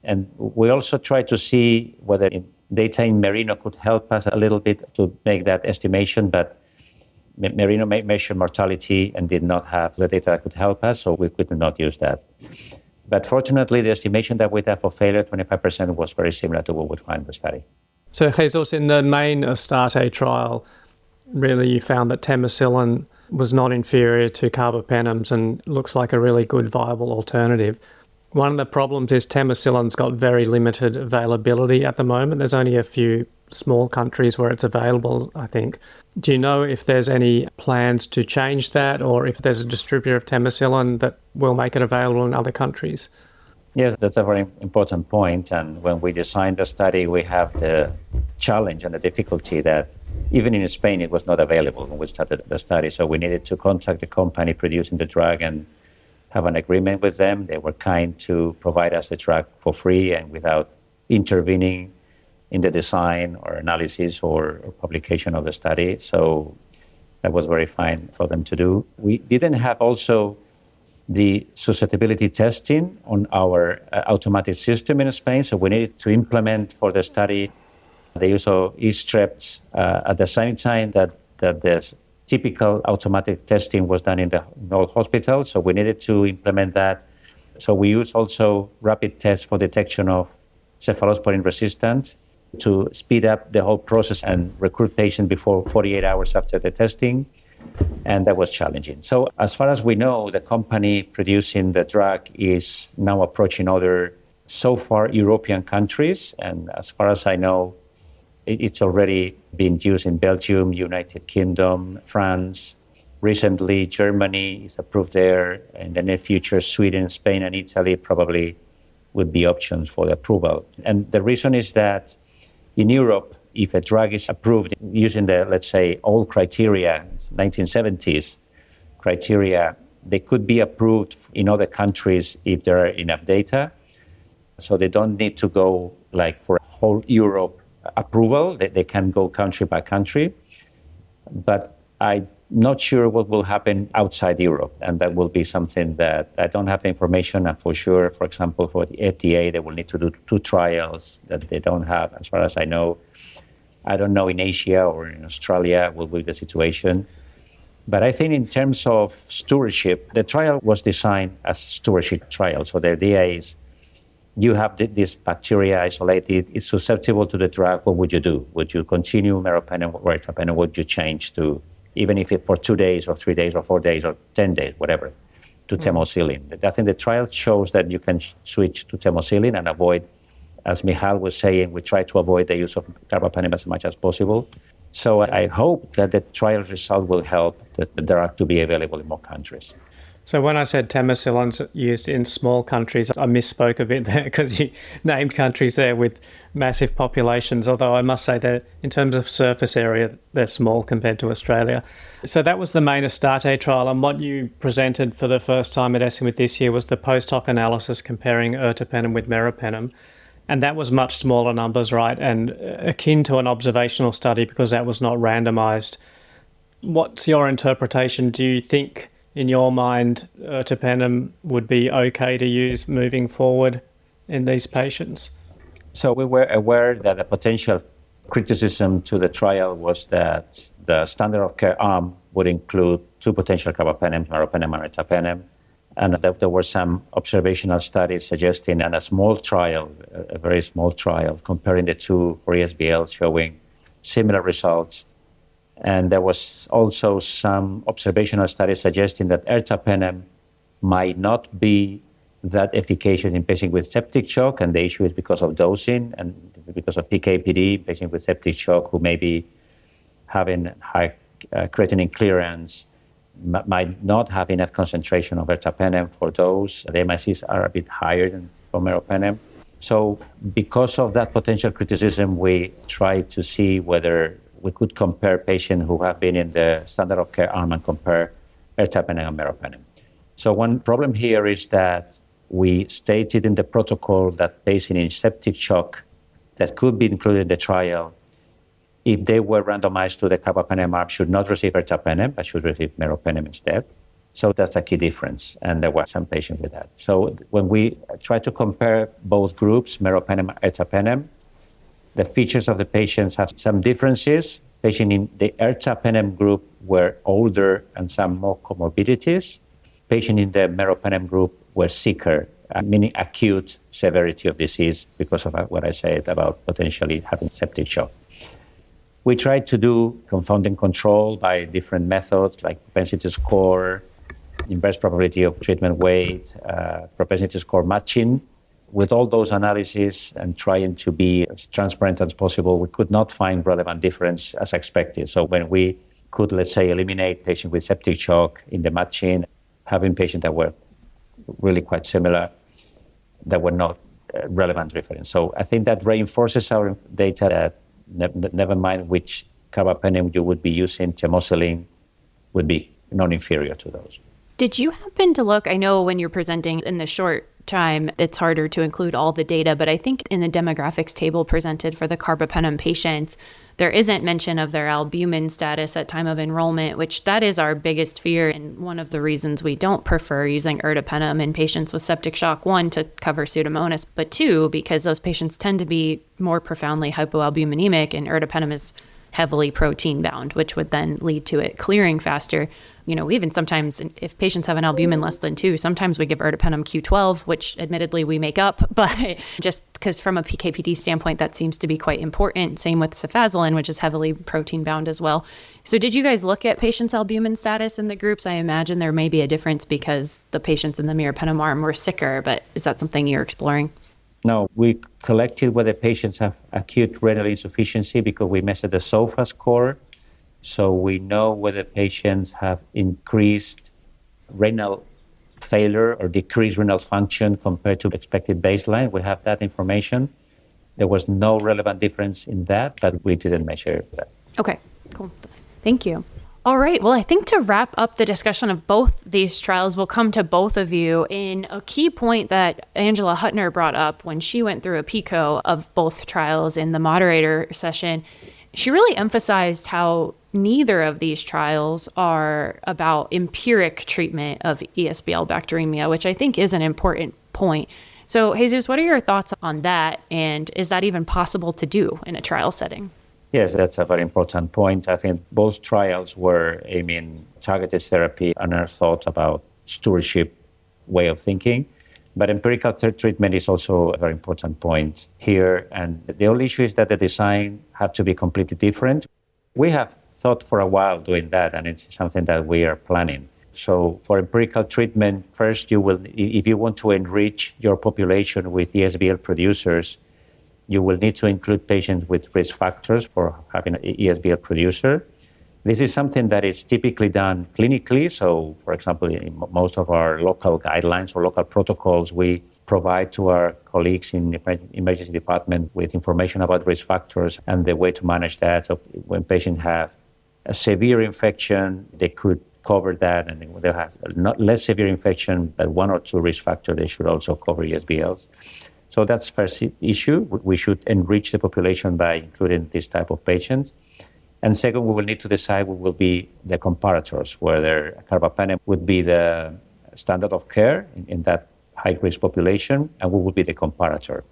D: And we also tried to see whether data in MERINO could help us a little bit to make that estimation, but MERINO measured mortality and did not have the data that could help us, so we could not use that. But fortunately, the estimation that we had for failure, 25%, was very similar to what we found in the study.
B: So, Jesus, in the main ASTARTE trial, really you found that temocillin was not inferior to carbapenems and looks like a really good viable alternative. One of the problems is temocillin's got very limited availability at the moment. There's only a few small countries where it's available, I think. Do you know if there's any plans to change that, or if there's a distributor of temocillin that will make it available in other countries?
D: Yes, that's a very important point. And when we designed the study, we have the challenge and the difficulty that even in Spain, it was not available when we started the study. So we needed to contact the company producing the drug and have an agreement with them. They were kind to provide us the drug for free and without intervening in the design or analysis or publication of the study. So that was very fine for them to do. We didn't have also the susceptibility testing on our automatic system in Spain, so we needed to implement for the study the use of e-strips at the same time that the typical automatic testing was done in the whole hospital, so we needed to implement that. So we use also rapid tests for detection of cephalosporin-resistant to speed up the whole process and recruit patients before 48 hours after the testing, and that was challenging. So as far as we know, the company producing the drug is now approaching other, so far, European countries, and as far as I know, it's already been used in Belgium, United Kingdom, France. Recently, Germany is approved there. In the near future, Sweden, Spain, and Italy probably would be options for the approval. And the reason is that in Europe, if a drug is approved using the, let's say, old criteria, 1970s criteria, they could be approved in other countries if there are enough data. So they don't need to go like for whole Europe approval. They can go country by country. But I'm not sure what will happen outside Europe. And that will be something that I don't have the information. And for sure, for example, for the FDA, they will need to do 2 trials that they don't have, as far as I know. I don't know in Asia or in Australia what will be the situation. But I think in terms of stewardship, the trial was designed as a stewardship trial. So the idea is you have this bacteria isolated, it's susceptible to the drug, what would you do? Would you continue meropenem or ertapenem? Would you change to, even if it's for 2 days or 3 days or 4 days or 10 days, whatever, to temocillin? I think the trial shows that you can switch to temocillin and avoid, as Mical was saying, we try to avoid the use of carbapenem as much as possible. So I hope that the trial result will help the drug to be available in more countries.
B: So when I said temocillin's used in small countries, I misspoke a bit there because you named countries there with massive populations, although I must say that in terms of surface area, they're small compared to Australia. So that was the main ASTARTE trial, and what you presented for the first time at ESCMID this year was the post-hoc analysis comparing ertapenem with meropenem. And that was much smaller numbers, right? And akin to an observational study because that was not randomized. What's your interpretation? Do you think, in your mind, ertapenem would be okay to use moving forward in these patients?
D: So we were aware that a potential criticism to the trial was that the standard of care arm would include 2 potential carbapenems, meropenem and ertapenem. And that there were some observational studies suggesting, and a small trial, a very small trial, comparing the 2 for ESBL showing similar results. And there was also some observational studies suggesting that ertapenem might not be that efficacious in patients with septic shock, and the issue is because of dosing and because of PK/PD, patients with septic shock who may be having high creatinine clearance might not have enough concentration of ertapenem for those. The MICs are a bit higher than for meropenem. So because of that potential criticism, we tried to see whether we could compare patients who have been in the standard of care arm and compare ertapenem and meropenem. So one problem here is that we stated in the protocol that patients in septic shock that could be included in the trial, if they were randomized to the carbapenem arm, should not receive ertapenem, but should receive meropenem instead. So that's a key difference. And there were some patients with that. So when we try to compare both groups, meropenem and ertapenem, the features of the patients have some differences. Patients in the ertapenem group were older and some more comorbidities. Patients in the meropenem group were sicker, meaning acute severity of disease because of what I said about potentially having septic shock. We tried to do confounding control by different methods like propensity score, inverse probability of treatment weight, propensity score matching. With all those analyses and trying to be as transparent as possible, we could not find relevant difference as expected. So when we could, let's say, eliminate patients with septic shock in the matching, having patients that were really quite similar, that were not relevant reference. So I think that reinforces our data that never mind which carbapenem you would be using, temocillin would be non-inferior to those.
A: Did you happen to look, I know when you're presenting in the short time, it's harder to include all the data, but I think in the demographics table presented for the carbapenem patients, there isn't mention of their albumin status at time of enrollment, which that is our biggest fear. And one of the reasons we don't prefer using ertapenem in patients with septic shock, one, to cover Pseudomonas, but two, because those patients tend to be more profoundly hypoalbuminemic and ertapenem is heavily protein bound, which would then lead to it clearing faster. You know, even sometimes if patients have an albumin less than 2, sometimes we give ertapenem Q12, which admittedly we make up, but just because from a PKPD standpoint, that seems to be quite important. Same with cefazolin, which is heavily protein bound as well. So did you guys look at patients' albumin status in the groups? I imagine there may be a difference because the patients in the meropenem arm were sicker, but is that something you're exploring?
D: No, we collected whether patients have acute renal insufficiency because we measured the SOFA score. So we know whether patients have increased renal failure or decreased renal function compared to expected baseline. We have that information. There was no relevant difference in that, but we didn't measure that.
A: Okay, cool. Thank you. All right. Well, I think to wrap up the discussion of both these trials, we'll come to both of you in a key point that Angela Huttner brought up when she went through a PICO of both trials in the moderator session. She really emphasized how neither of these trials are about empiric treatment of ESBL bacteremia, which I think is an important point. So, Jesus, what are your thoughts on that? And is that even possible to do in a trial setting?
D: Yes, that's a very important point. I think both trials were aiming targeted therapy and our thought about stewardship way of thinking. But empirical treatment is also a very important point here. And the only issue is that the design have to be completely different. We have thought for a while doing that, and it's something that we are planning. So for empirical treatment, first you will, if you want to enrich your population with ESBL producers, you will need to include patients with risk factors for having an ESBL producer. This is something that is typically done clinically. So, for example, in most of our local guidelines or local protocols, we provide to our colleagues in the emergency department with information about risk factors and the way to manage that. So when patients have a severe infection, they could cover that, and when they have not less severe infection, but 1 or 2 risk factors, they should also cover ESBLs. So that's the first issue. We should enrich the population by including this type of patients. And second, we will need to decide what will be the comparators, whether carbapenem would be the standard of care in that high-risk population, and what would be the comparator.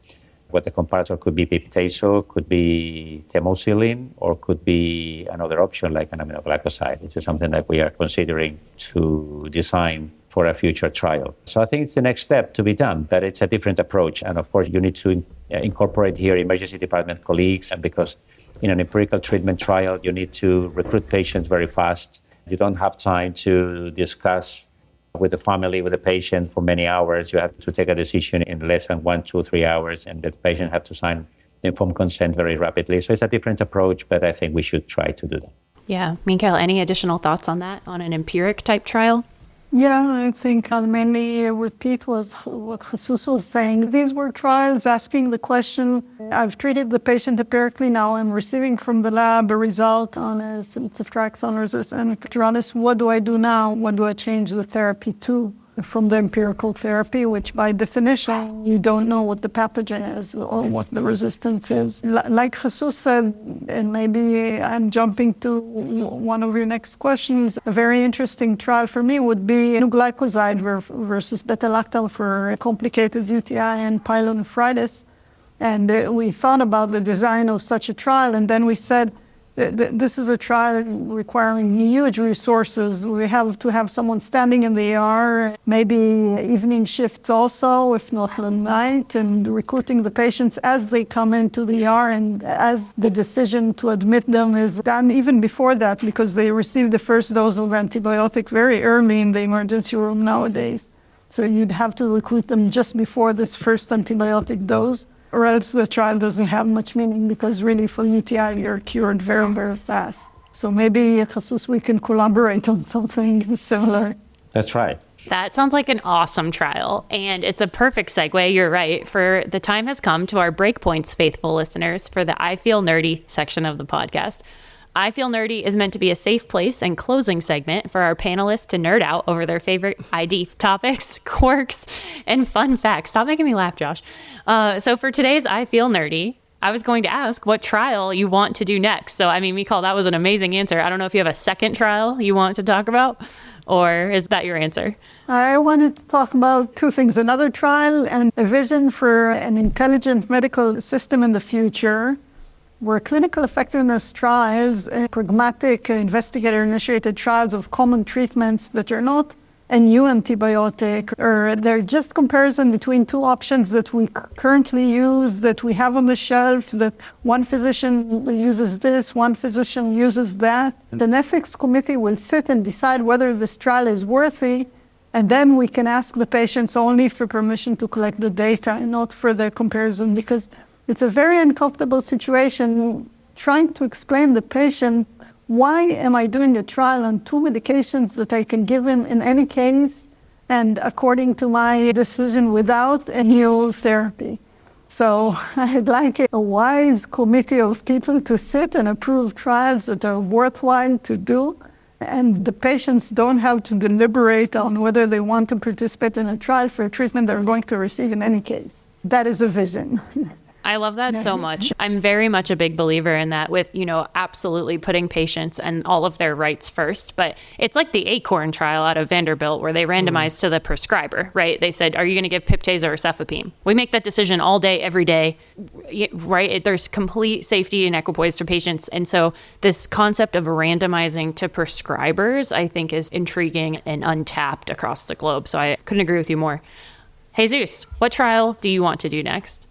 D: What the comparator could be piptazo, could be temocillin, or could be another option like an aminoglycoside. This is something that we are considering to design for a future trial. So I think it's the next step to be done, but it's a different approach. And of course, you need to incorporate here emergency department colleagues, and because in an empirical treatment trial, you need to recruit patients very fast. You don't have time to discuss with the family, with the patient for many hours. You have to take a decision in less than 1, 2, 3 hours, and the patient have to sign informed consent very rapidly. So it's a different approach, but I think we should try to do that.
A: Yeah. Mical, any additional thoughts on that, on an empiric type trial?
C: Yeah, I think I'll mainly repeat what Jesús was saying. These were trials asking the question, I've treated the patient empirically, now I'm receiving from the lab a result on a ceftriaxone-resistant enteritis. What do I do now? What do I change the therapy to? from the empirical therapy, which by definition, you don't know what the pathogen is or what the resistance is. Like Jesús said, and maybe I'm jumping to one of your next questions, a very interesting trial for me would be glycoside versus beta-lactam for complicated UTI and pyelonephritis. And we thought about the design of such a trial, and then we said, this is a trial requiring huge resources. We have to have someone standing in the ER, maybe evening shifts also, if not at night, and recruiting the patients as they come into the ER and as the decision to admit them is done even before that, because they receive the first dose of antibiotic very early in the emergency room nowadays. So you'd have to recruit them just before this first antibiotic dose, or else the trial doesn't have much meaning, because really for UTI you're cured very, very fast. So maybe, Jesús, we can collaborate on something similar.
D: That's right.
A: That sounds like an awesome trial. And it's a perfect segue, you're right, for the time has come to our Breakpoints faithful listeners for the I Feel Nerdy section of the podcast. I Feel Nerdy is meant to be a safe place and closing segment for our panelists to nerd out over their favorite ID topics, quirks, and fun facts. Stop making me laugh, Josh. So for today's I Feel Nerdy, I was going to ask what trial you want to do next. So, I mean, Mical, that was an amazing answer. I don't know if you have a second trial you want to talk about, or is that your answer?
C: I wanted to talk about two things, another trial and a vision for an intelligent medical system in the future, where clinical effectiveness trials and pragmatic investigator-initiated trials of common treatments that are not a new antibiotic, or they're just comparison between two options that we currently use, that we have on the shelf, that one physician uses this, one physician uses that. The ethics committee will sit and decide whether this trial is worthy, and then we can ask the patients only for permission to collect the data and not for the comparison, because it's a very uncomfortable situation trying to explain the patient, why am I doing a trial on two medications that I can give him in any case and according to my decision without a new therapy? So I'd like a wise committee of people to sit and approve trials that are worthwhile to do, and the patients don't have to deliberate on whether they want to participate in a trial for a treatment they're going to receive in any case. That is a vision.
A: I love that so much. I'm very much a big believer in that, with, absolutely putting patients and all of their rights first. But it's like the ACORN trial out of Vanderbilt, where they randomized to the prescriber, right? They said, are you going to give Piptase or cefepime? We make that decision all day, every day, right? There's complete safety and equipoise for patients. And so this concept of randomizing to prescribers, I think, is intriguing and untapped across the globe. So I couldn't agree with you more. Jesus, what trial do you want to do next?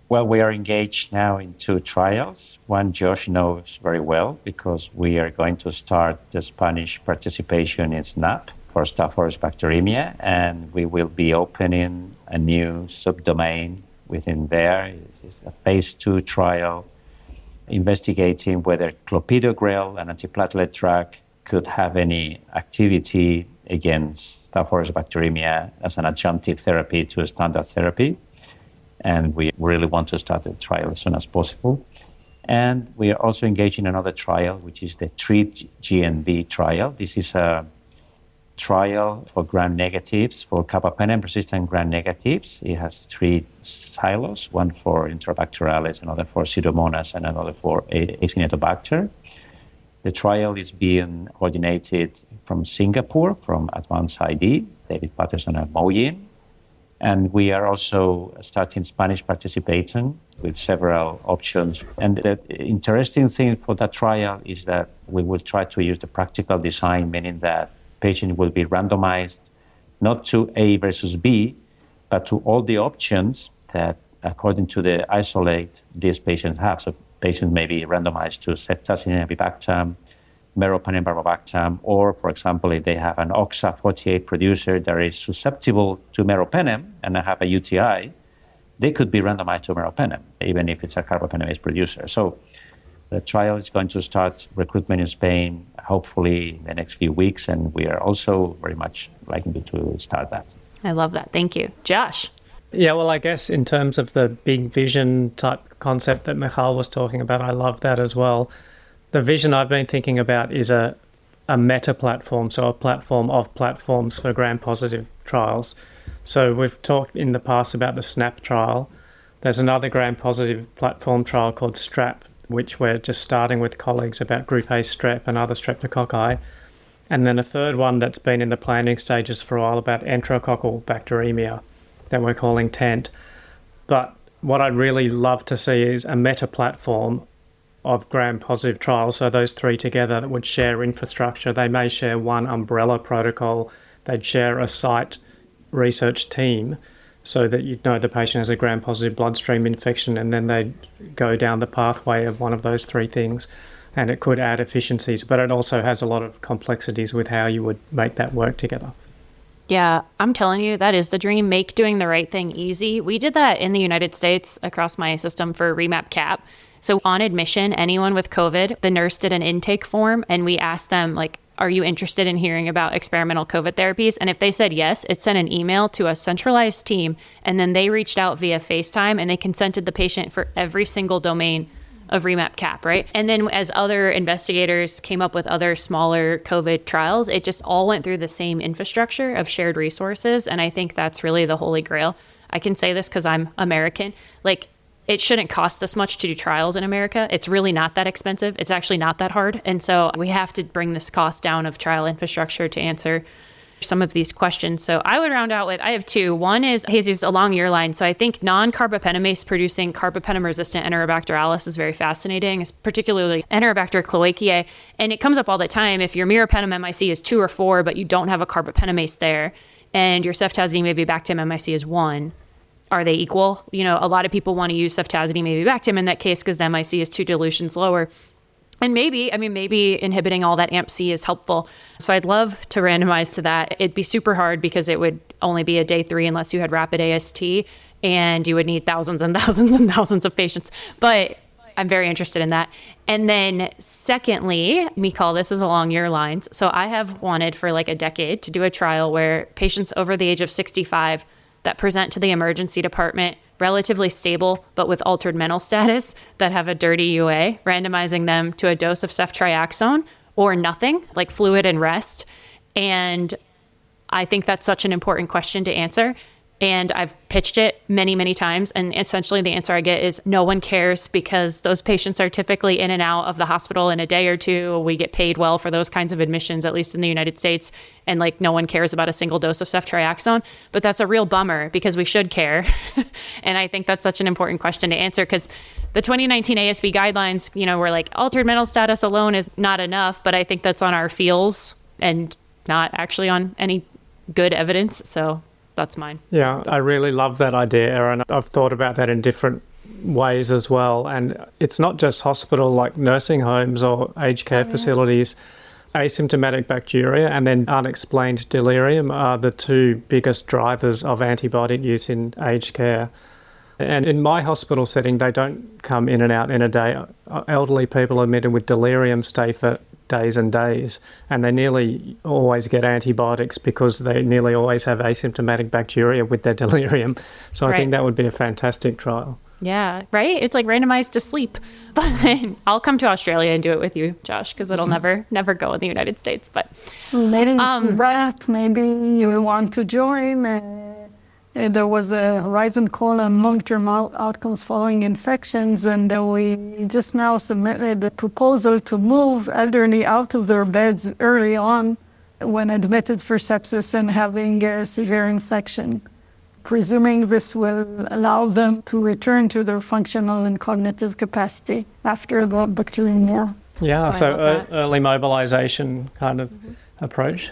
D: Well, we are engaged now in two trials. One Josh knows very well, because we are going to start the Spanish participation in SNAP for Staph aureus bacteremia, and we will be opening a new subdomain within there. It's a phase 2 trial investigating whether clopidogrel, an antiplatelet drug, could have any activity against Staph aureus bacteremia as an adjunctive therapy to a standard therapy. And we really want to start the trial as soon as possible. And we are also engaged in another trial, which is the TREAT GNB trial. This is a trial for gram-negatives, for carbapenem-resistant gram-negatives. It has 3 silos, one for Enterobacterales, another for Pseudomonas, and another for Acinetobacter. The trial is being coordinated from Singapore, from Advanced ID, David Patterson and Mo Yin. And we are also starting Spanish participation with several options. And the interesting thing for that trial is that we will try to use the practical design, meaning that patient will be randomized not to A versus B, but to all the options that, according to the isolate these patients have. So patients may be randomized to ceftazidime, avibactam, meropenem, barbactam, or, for example, if they have an OXA48 producer that is susceptible to meropenem and have a UTI, they could be randomized to meropenem, even if it's a carbapenem producer. So the trial is going to start recruitment in Spain, hopefully in the next few weeks, and we are also very much likely to start that.
A: I love that. Thank you. Josh?
B: Yeah, well, I guess in terms of the big vision type concept that Mical was talking about, I love that as well. The vision I've been thinking about is a meta platform, so a platform of platforms for gram-positive trials. So we've talked in the past about the SNAP trial. There's another gram-positive platform trial called STRAP, which we're just starting with colleagues about group A strep and other streptococci. And then a third one that's been in the planning stages for a while about enterococcal bacteremia that we're calling TENT. But what I'd really love to see is a meta-platform of gram-positive trials, so those three together that would share infrastructure. They may share one umbrella protocol. They'd share a site research team so that you know the patient has a gram-positive bloodstream infection, and then they'd go down the pathway of one of those three things. And it could add efficiencies, but it also has a lot of complexities with how you would make that work together.
A: Yeah, I'm telling you, that is the dream. Make doing the right thing easy. We did that in the United States across my system for Remap Cap. So on admission, anyone with COVID, the nurse did an intake form and we asked them, like, are you interested in hearing about experimental COVID therapies? And if they said yes, it sent an email to a centralized team. And then they reached out via FaceTime and they consented the patient for every single domain of Remap Cap, right? And then as other investigators came up with other smaller COVID trials, it just all went through the same infrastructure of shared resources. And I think that's really the holy grail. I can say this because I'm American. Like, it shouldn't cost this much to do trials in America. It's really not that expensive. It's actually not that hard. And so we have to bring this cost down of trial infrastructure to answer some of these questions. So I would round out with, I have two. One is, Jesus, along your line. So I think non-carbapenemase producing carbapenem-resistant Enterobacterales is very fascinating, particularly Enterobacter cloacae. And it comes up all the time. If your meropenem MIC is 2 or 4, but you don't have a carbapenemase there, and your ceftazidime-avibactam MIC is 1, are they equal? You know, a lot of people want to use ceftazidime-avibactam in that case because the MIC is 2 dilutions lower. And maybe inhibiting all that AMP-C is helpful. So I'd love to randomize to that. It'd be super hard because it would only be a day 3 unless you had rapid AST, and you would need thousands and thousands and thousands of patients. But I'm very interested in that. And then secondly, Mical, this is along your lines. So I have wanted for like a decade to do a trial where patients over the age of 65 that present to the emergency department relatively stable, but with altered mental status that have a dirty UA, randomizing them to a dose of ceftriaxone or nothing, like fluid and rest. And I think that's such an important question to answer. And I've pitched it many, many times. And essentially the answer I get is no one cares because those patients are typically in and out of the hospital in a day or two. We get paid well for those kinds of admissions, at least in the United States. And like no one cares about a single dose of ceftriaxone. But that's a real bummer because we should care. And I think that's such an important question to answer because the 2019 ASB guidelines, you know, were like altered mental status alone is not enough. But I think that's on our feels and not actually on any good evidence. So that's mine.
B: Yeah, I really love that idea, Erin. I've thought about that in different ways as well. And it's not just hospital, like nursing homes or aged care facilities. Asymptomatic bacteria and then unexplained delirium are the two biggest drivers of antibiotic use in aged care. And in my hospital setting, they don't come in and out in a day. Elderly people admitted with delirium stay for days and days, and they nearly always get antibiotics because they nearly always have asymptomatic bacteria with their delirium. So I think that would be a fantastic trial.
A: Yeah, right? It's like randomized to sleep. But I'll come to Australia and do it with you, Josh, because it'll never go in the United States. But
C: maybe you want to join. There was a Horizon call on long-term outcomes following infections, and we just now submitted a proposal to move elderly out of their beds early on when admitted for sepsis and having a severe infection, presuming this will allow them to return to their functional and cognitive capacity after the bacteremia.
B: Yeah, so early mobilization kind of approach.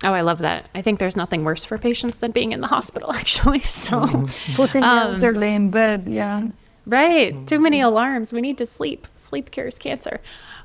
A: Oh, I love that. I think there's nothing worse for patients than being in the hospital, actually. So
C: putting elderly in bed, yeah.
A: Right. Too many alarms. We need to sleep. Sleep cures cancer.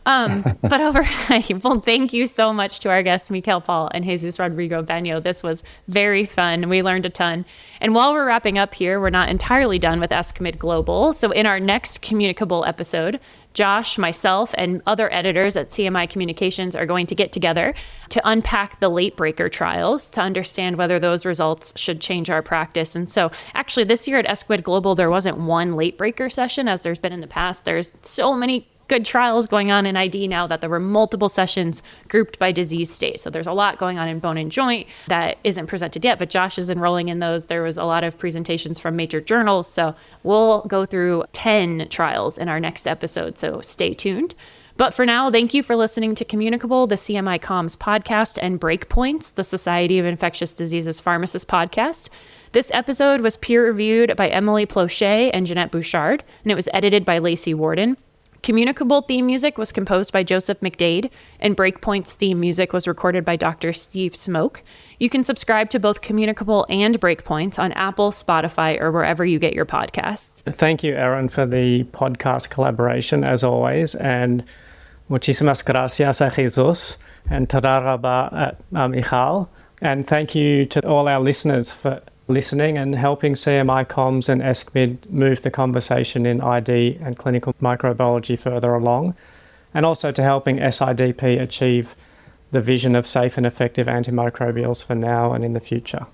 A: But all right. Well, thank you so much to our guests, Mical Paul and Jesús Rodríguez Baño. This was very fun. We learned a ton. And while we're wrapping up here, we're not entirely done with ESCMID Global. So in our next Communicable episode, Josh, myself, and other editors at CMI Communications are going to get together to unpack the late breaker trials to understand whether those results should change our practice. And so actually this year at ESCMID Global, there wasn't one late breaker session as there's been in the past. There's so many good trials going on in ID now that there were multiple sessions grouped by disease state. So there's a lot going on in bone and joint that isn't presented yet, but Josh is enrolling in those. There was a lot of presentations from major journals. So we'll go through 10 trials in our next episode. So stay tuned. But for now, thank you for listening to Communicable, the CMI Comms podcast, and Breakpoints, the Society of Infectious Diseases Pharmacists podcast. This episode was peer-reviewed by Emily Plochet and Jeanette Bouchard, and it was edited by Lacy Worden. Communicable theme music was composed by Joseph McDade, and Breakpoints theme music was recorded by Dr. Steve Smoke. You can subscribe to both Communicable and Breakpoints on Apple, Spotify, or wherever you get your podcasts.
B: Thank you, Erin, for the podcast collaboration, as always, and muchísimas gracias a Jesús, and toda rabá a Mical. And thank you to all our listeners for listening and helping CMI Comms and ESCMID move the conversation in ID and clinical microbiology further along, and also to helping SIDP achieve the vision of safe and effective antimicrobials for now and in the future.